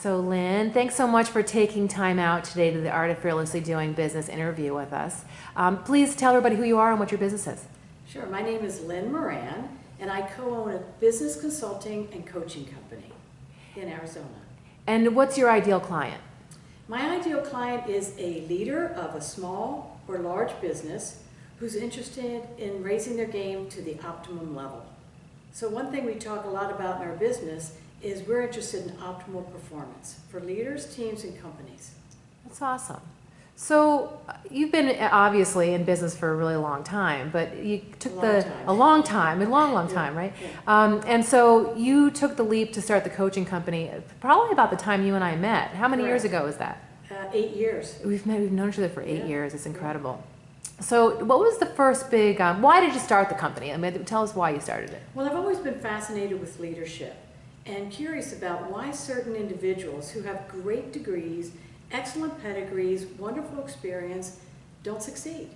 So Lynn, thanks so much for taking time out today to the Art of Fearlessly Doing Business interview with us. Please tell everybody who you are and what your business is. Sure, my name is Lynn Moran, and I co-own a business consulting and coaching company in Arizona. And what's your ideal client? My ideal client is a leader of a small or large business who's interested in raising their game to the optimum level. So one thing we talk a lot about in our business is we're interested in optimal performance for leaders, teams, and companies. That's awesome. So you've been obviously in business for a really long time, but you took a long time, right? Yeah. And so you took the leap to start the coaching company probably about the time you and I met. How many years ago was that? 8 years. We've known each other for 8 years. It's incredible. So what was the first big, why did you start the company? I mean, tell us why you started it. Well, I've always been fascinated with leadership and curious about why certain individuals who have great degrees, excellent pedigrees, wonderful experience, don't succeed.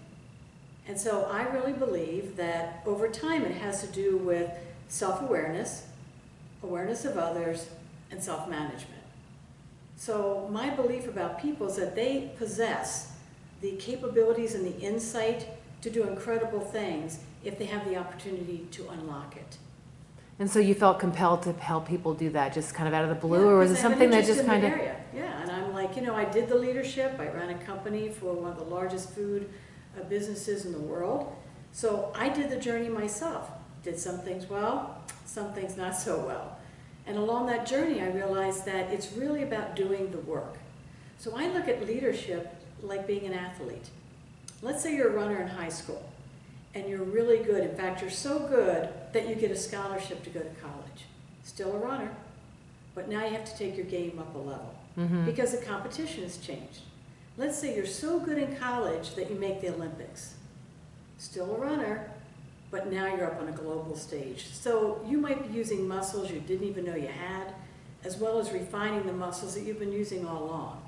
And so I really believe that over time it has to do with self-awareness, awareness of others, and self-management. So my belief about people is that they possess the capabilities and the insight to do incredible things if they have the opportunity to unlock it. And so you felt compelled to help people do that just kind of out of the blue, or was it something that just kind of... Yeah, and I'm like, I did the leadership. I ran a company for one of the largest food businesses in the world. So I did the journey myself. Did some things well, some things not so well. And along that journey, I realized that it's really about doing the work. So I look at leadership like being an athlete. Let's say you're a runner in high school and you're really good. In fact, you're so good that you get a scholarship to go to college. Still a runner, but now you have to take your game up a level because the competition has changed. Let's say you're so good in college that you make the Olympics. Still a runner, but now you're up on a global stage. So you might be using muscles you didn't even know you had, as well as refining the muscles that you've been using all along.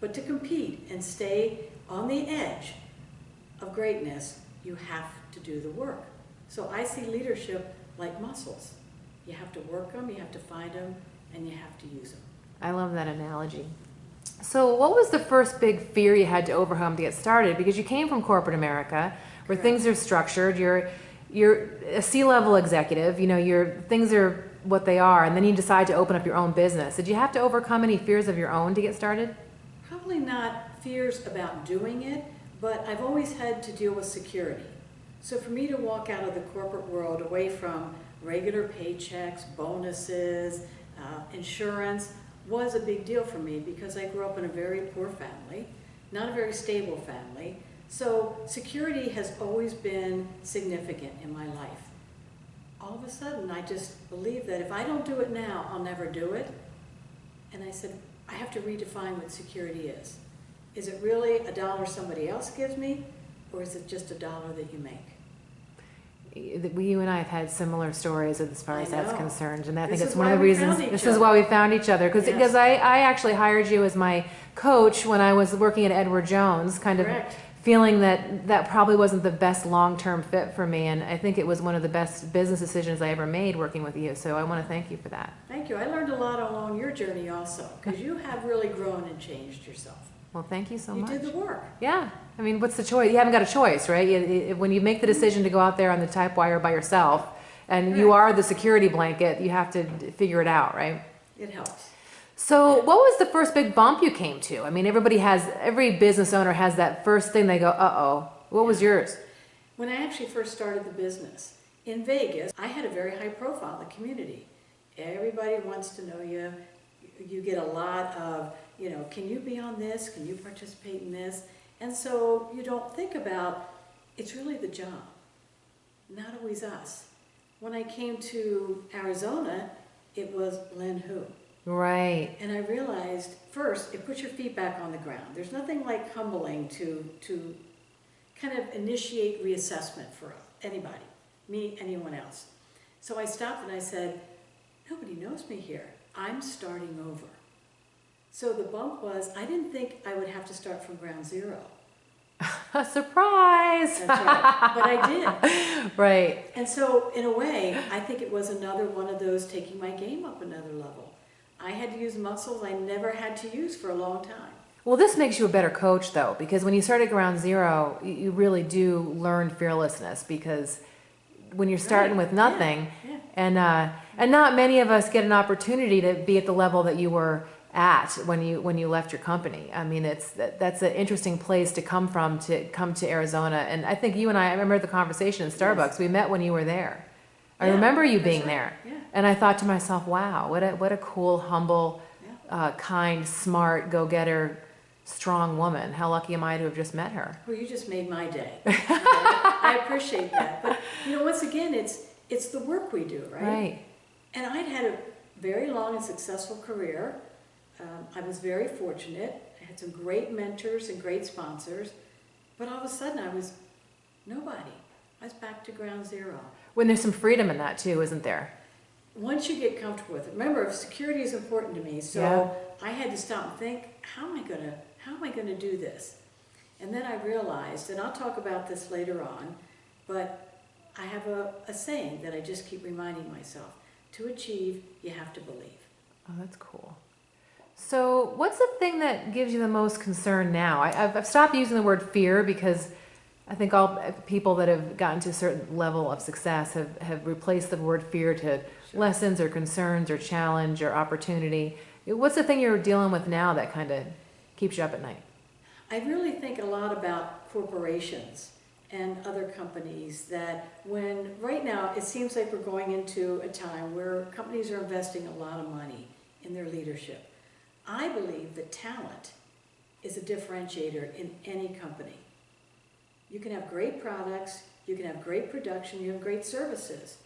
But to compete and stay on the edge of greatness, you have to do the work. So I see leadership like muscles. You have to work them, you have to find them, and you have to use them. I love that analogy. So what was the first big fear you had to overcome to get started? Because you came from corporate America, where things are structured. You're a C-level executive. Things are what they are, and then you decide to open up your own business. Did you have to overcome any fears of your own to get started? Probably not fears about doing it, but I've always had to deal with security. So for me to walk out of the corporate world away from regular paychecks, bonuses, insurance was a big deal for me because I grew up in a very poor family, not a very stable family. So security has always been significant in my life. All of a sudden, I just believe that if I don't do it now, I'll never do it. And I said, I have to redefine what security is. Is it really a dollar somebody else gives me, or is it just a dollar that you make? You and I have had similar stories as far as that's concerned, and I think it's This is one of the why we reasons. found each This is other. why we found each other, because Yes. I actually hired you as my coach when I was working at Edward Jones, kind of Correct. feeling that probably wasn't the best long-term fit for me, and I think it was one of the best business decisions I ever made working with you. So I want to thank you for that. Thank you. I learned a lot along your journey also, because you have really grown and changed yourself. Well, thank you so You much. did the work. Yeah. I mean, what's the choice? You haven't got a choice, right? When you make the decision to go out there on the type wire by yourself, and you are the security blanket, you have to figure it out, right? It helps. So what was the first big bump you came to? I mean, every business owner has that first thing they go, uh-oh. What was yours? When I actually first started the business in Vegas, I had a very high profile in the community. Everybody wants to know you. You get a lot of, can you be on this? Can you participate in this? And so you don't think about, it's really the job, not always us. When I came to Arizona, it was Lynn who. Right. And I realized, first, it puts your feet back on the ground. There's nothing like humbling to kind of initiate reassessment for anybody, me, anyone else. So I stopped and I said, nobody knows me here. I'm starting over. So the bump was, I didn't think I would have to start from ground zero. A surprise! That's right. But I did. Right. And so, in a way, I think it was another one of those taking my game up another level. I I had to use muscles I never had to use for a long time. Well, this makes you a better coach, though, because when you start at ground zero, you really do learn fearlessness, because when you're starting with nothing, and not many of us get an opportunity to be at the level that you were at when you left your company. I mean, that's an interesting place to come from, to come to Arizona. And I think you and I remember the conversation in Starbucks. Yes. We met when you were there. I remember you being there, and I thought to myself, wow, what a cool, humble, kind, smart, go-getter, strong woman. How lucky am I to have just met her? Well, you just made my day. I appreciate that. But once again, it's the work we do, right? Right. And I'd had a very long and successful career. I was very fortunate. I had some great mentors and great sponsors. But all of a sudden, I was nobody. I was back to ground zero. When there's some freedom in that too, isn't there? Once you get comfortable with it. Remember, security is important to me, so I had to stop and think, how am I gonna do this? And then I realized, and I'll talk about this later on, but I have a saying that I just keep reminding myself: to achieve, you have to believe. Oh, that's cool. So what's the thing that gives you the most concern now? I've stopped using the word fear, because I think all people that have gotten to a certain level of success have replaced the word fear to lessons or concerns or challenge or opportunity. What's the thing you're dealing with now that kind of keeps you up at night? I really think a lot about corporations and other companies, that when right now it seems like we're going into a time where companies are investing a lot of money in their leadership. I believe that talent is a differentiator in any company. You can have great products, you can have great production, you have great services.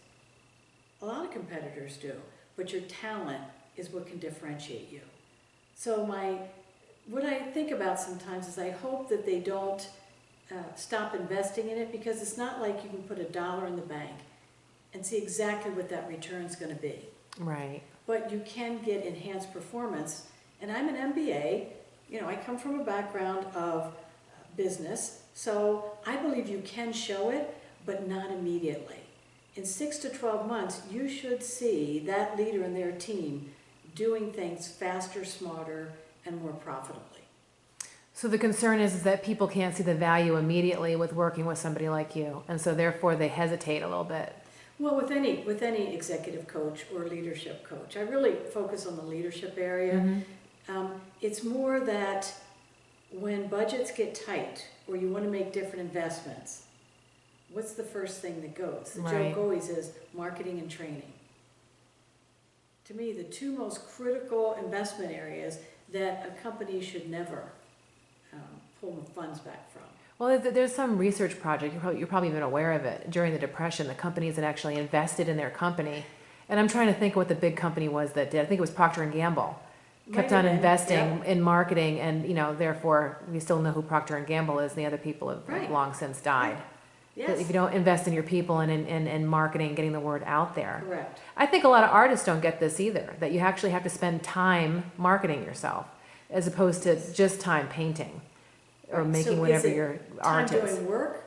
A lot of competitors do, but your talent is what can differentiate you. So what I think about sometimes is I hope that they don't stop investing in it, because it's not like you can put $1 in the bank and see exactly what that return's going to be. Right. But you can get enhanced performance. And I'm an MBA. I come from a background of business, so I believe you can show it, but not immediately. In 6 to 12 months, you should see that leader and their team doing things faster, smarter, and more profitably. So the concern is that people can't see the value immediately with working with somebody like you, and so therefore they hesitate a little bit. Well, with any executive coach or leadership coach, I really focus on the leadership area. Mm-hmm. It's more that when budgets get tight or you want to make different investments, what's the first thing that goes? The joke always is marketing and training. To me, the two most critical investment areas that a company should never pull the funds back from. Well, there's some research project, you're probably even aware of it, during the Depression, the companies that actually invested in their company. And I'm trying to think what the big company was that did. I think it was Procter & Gamble. Kept on investing in marketing, and therefore we still know who Procter & Gamble is, and the other people have long since died. Yes. If you don't invest in your people and in marketing, getting the word out there. Correct. I think a lot of artists don't get this either, that you actually have to spend time marketing yourself as opposed to just time painting or making whatever your art is. Time doing work,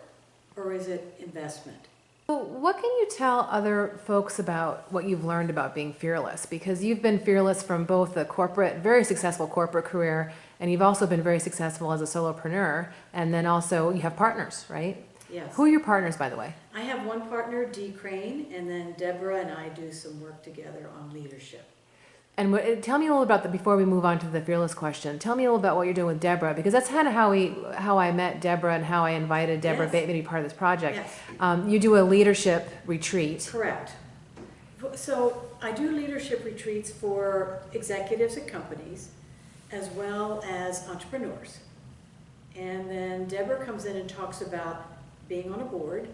or is it investment? So what can you tell other folks about what you've learned about being fearless? Because you've been fearless from both a very successful corporate career, and you've also been very successful as a solopreneur, and then also you have partners, right? Yes. Who are your partners, by the way? I have one partner, Dee Crane, and then Deborah and I do some work together on leadership. And tell me a little about before we move on to the fearless question. Tell me a little about what you're doing with Deborah, because that's kind of how I met Deborah and how I invited Deborah to be part of this project. Yes. You do a leadership retreat. Correct. So I do leadership retreats for executives at companies as well as entrepreneurs. And then Deborah comes in and talks about being on a board.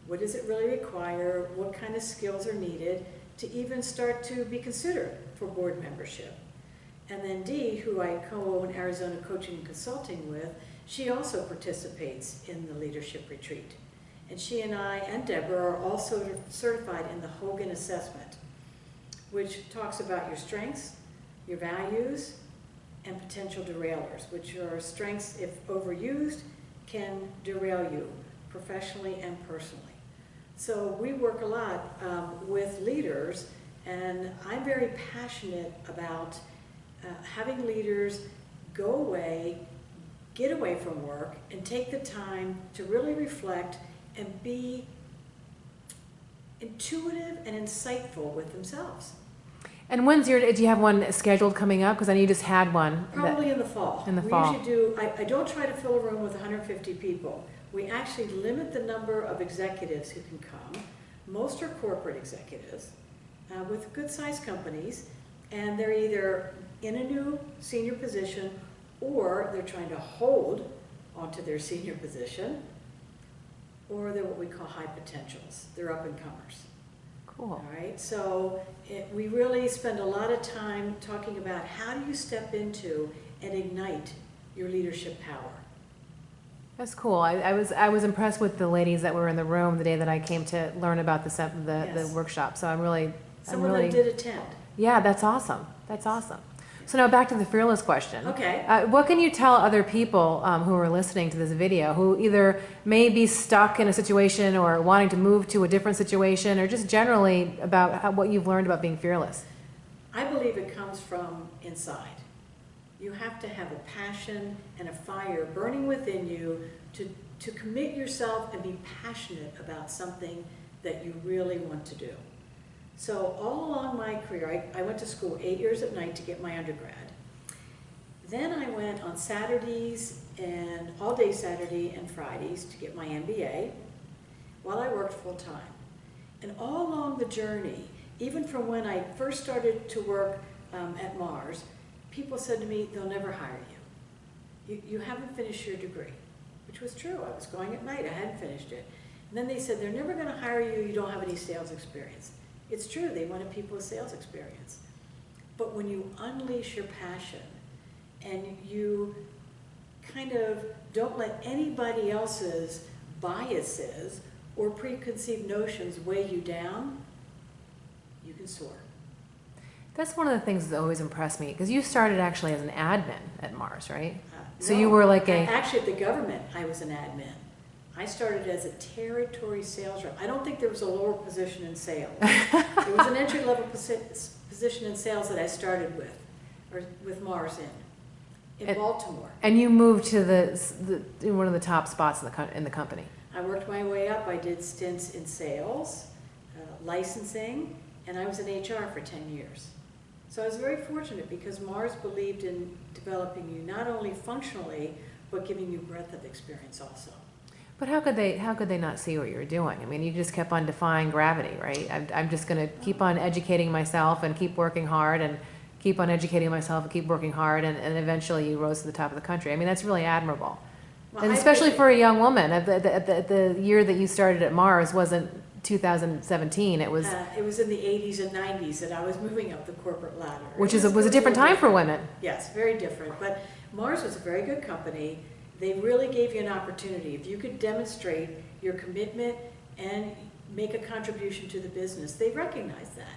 What does it really require? What kind of skills are needed to even start to be considered for board membership? And then Dee, who I co-own Arizona Coaching and Consulting with, she also participates in the leadership retreat. And she and I and Deborah are also certified in the Hogan Assessment, which talks about your strengths, your values, and potential derailers, which are strengths, if overused, can derail you professionally and personally. So we work a lot with leaders And I'm very passionate about having leaders go away, get away from work, and take the time to really reflect and be intuitive and insightful with themselves. And do you have one scheduled coming up? Because I know you just had one. Probably in the fall. In the fall. We usually do, I don't try to fill a room with 150 people. We actually limit the number of executives who can come. Most are corporate executives with good-sized companies, and they're either in a new senior position or they're trying to hold onto their senior position, or they're what we call high potentials. They're up-and-comers. Cool. All right, so we really spend a lot of time talking about how do you step into and ignite your leadership power. That's cool. I was impressed with the ladies that were in the room the day that I came to learn about the workshop. So Some of them did attend. Yeah, that's awesome. That's awesome. So now back to the fearless question. Okay. What can you tell other people who are listening to this video who either may be stuck in a situation or wanting to move to a different situation, or just generally about what you've learned about being fearless? I believe it comes from inside. You have to have a passion and a fire burning within you to commit yourself and be passionate about something that you really want to do. So all along my career, I went to school 8 years at night to get my undergrad. Then I went on Saturdays and all day Saturday and Fridays to get my MBA while I worked full time. And all along the journey, even from when I first started to work at Mars, people said to me, they'll never hire you. You haven't finished your degree, which was true. I was going at night, I hadn't finished it. And then they said, they're never gonna hire you, you don't have any sales experience. It's true, they wanted people with sales experience. But when you unleash your passion and you kind of don't let anybody else's biases or preconceived notions weigh you down, you can soar. That's one of the things that always impressed me, because you started actually as an admin at Mars, right? So No, you were like actually, at the government, I was an admin. I started as a territory sales rep. I don't think there was a lower position in sales. It was an entry-level position in sales that I started with, or with Mars in Baltimore. And you moved to one of the top spots in the company. I worked my way up. I did stints in sales, licensing, and I was in HR for 10 years. So I was very fortunate because Mars believed in developing you not only functionally, but giving you breadth of experience also. But how could they not see what you were doing? I mean, you just kept on defying gravity, right? I'm just going to keep on educating myself and keep working hard and keep on educating myself and keep working hard, and eventually you rose to the top of the country. I mean, that's really admirable. Well, and especially for a young woman. The year that you started at Mars wasn't 2017. It was in the 80s and 90s that I was moving up the corporate ladder. Which was a different time for women. Yes, very different. But Mars was a very good company. They really gave you an opportunity. If you could demonstrate your commitment and make a contribution to the business, they recognized that.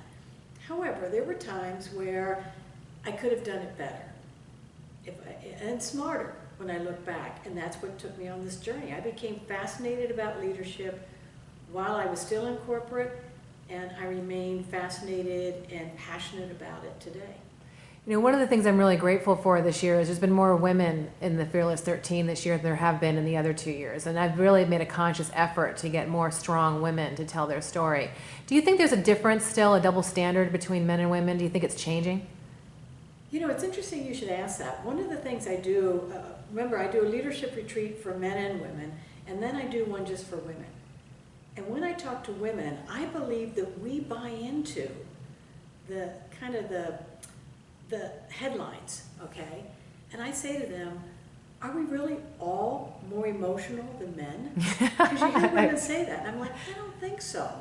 However, there were times where I could have done it better and smarter when I look back, and that's what took me on this journey. I became fascinated about leadership while I was still in corporate, and I remain fascinated and passionate about it today. You know, one of the things I'm really grateful for this year is there's been more women in the Fearless 13 this year than there have been in the other 2 years. And I've really made a conscious effort to get more strong women to tell their story. Do you think there's a difference still, a double standard between men and women? Do you think it's changing? You know, it's interesting you should ask that. One of the things I do, remember, I do a leadership retreat for men and women, and then I do one just for women. And when I talk to women, I believe that we buy into the kind of the headlines, okay? And I say to them, are we really all more emotional than men? Because you hear women say that, and I'm like, I don't think so.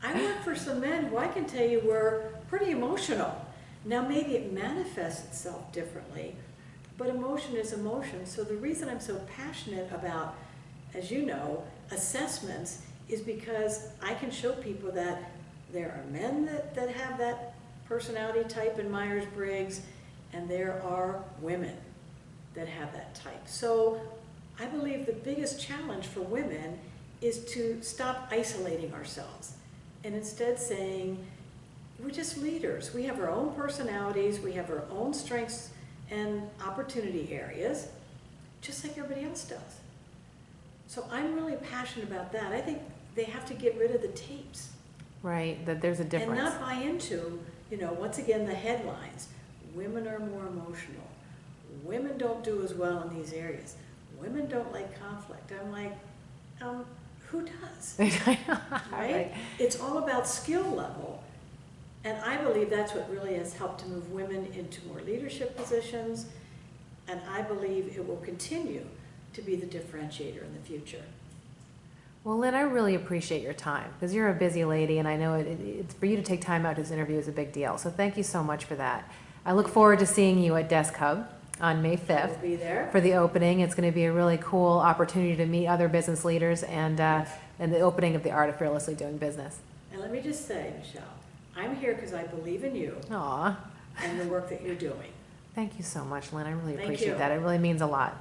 I work for some men who I can tell you were pretty emotional. Now maybe it manifests itself differently, but emotion is emotion. So the reason I'm so passionate about, as you know, assessments is because I can show people that there are men that have that personality type in Myers-Briggs, and there are women that have that type. So I believe the biggest challenge for women is to stop isolating ourselves and instead saying, we're just leaders. We have our own personalities, we have our own strengths and opportunity areas, just like everybody else does. So I'm really passionate about that. I think they have to get rid of the tapes. Right, that there's a difference. And not buy into, once again, the headlines. Women are more emotional. Women don't do as well in these areas. Women don't like conflict. I'm like, who does? Right? It's all about skill level. And I believe that's what really has helped to move women into more leadership positions. And I believe it will continue to be the differentiator in the future. Well, Lynn, I really appreciate your time because you're a busy lady, and I know it's for you to take time out to this interview is a big deal. So thank you so much for that. I look forward to seeing you at Desk Hub on May 5th. I will be there. For the opening. It's going to be a really cool opportunity to meet other business leaders and the opening of the Art of Fearlessly Doing Business. And let me just say, Michelle, I'm here because I believe in you Aw. and the work that you're doing. Thank you so much, Lynn. I really Thank appreciate you. that. It really means a lot.